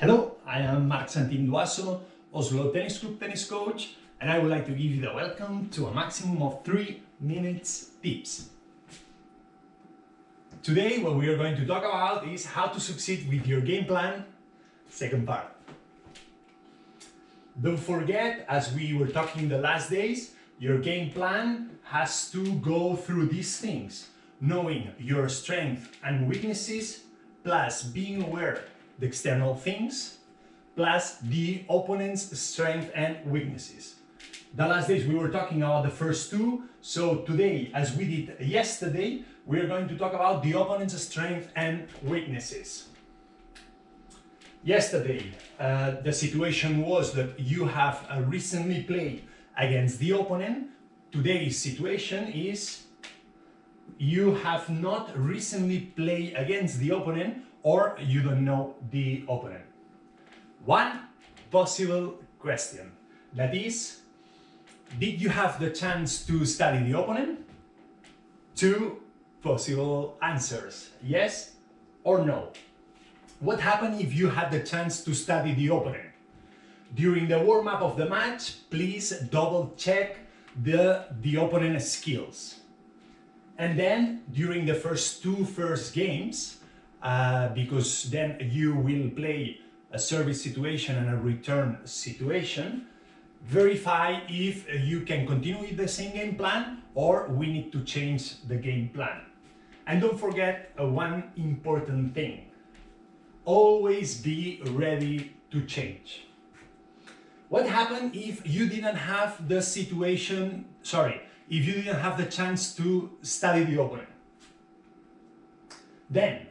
Hello, I am Marc Santin Duasso, Oslo Tennis Club tennis coach, and I would like to give you the welcome to a maximum of 3 minutes tips. Today what we are going to talk about is how to succeed with your game plan, second part. Don't forget, as we were talking the last days, your game plan has to go through these things, knowing your strengths and weaknesses, plus being aware the external things, plus the opponent's strength and weaknesses. The last days we were talking about the first two, so today, as we did yesterday, we are going to talk about the opponent's strength and weaknesses. Yesterday, the situation was that you have recently played against the opponent. Today's situation is you have not recently played against the opponent, or you don't know the opponent. One possible question, that is, did you have the chance to study the opponent? Two possible answers, yes or no. What happened if you had the chance to study the opponent? During the warm-up of the match, please double check the opponent's skills. And then during the first games, because then you will play a service situation and a return situation, verify if you can continue with the same game plan or we need to change the game plan. And don't forget one important thing: always be ready to change. What happened if you didn't have the situation, if you didn't have the chance to study the opponent? Then,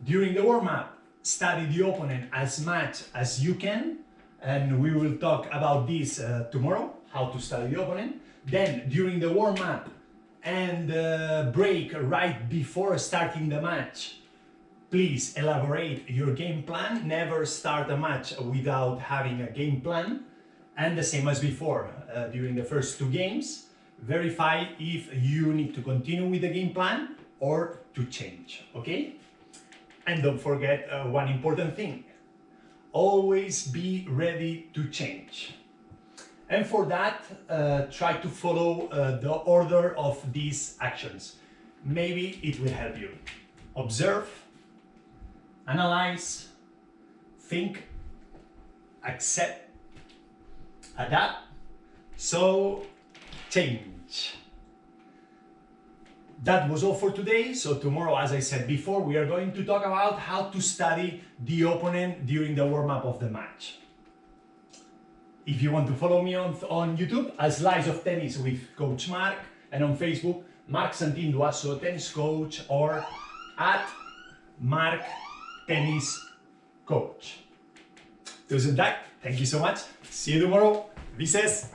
during the warm-up, study the opponent as much as you can, and we will talk about this tomorrow, how to study the opponent. Then, during the warm-up and break right before starting the match, please elaborate your game plan. Never start a match without having a game plan. And the same as before, during the first two games, verify if you need to continue with the game plan or to change, okay? And don't forget one important thing: always be ready to change. And for that, try to follow the order of these actions. Maybe it will help you. Observe, analyze, think, accept, adapt, so change. That was all for today. So tomorrow, as I said before, we are going to talk about how to study the opponent during the warm-up of the match. If you want to follow me on YouTube, A Slice of Tennis with Coach Marc, and on Facebook, Marc Santin Duasso Tennis Coach, or at Marc Tennis Coach. Tusen tack, thank you so much. See you tomorrow. Vi ses!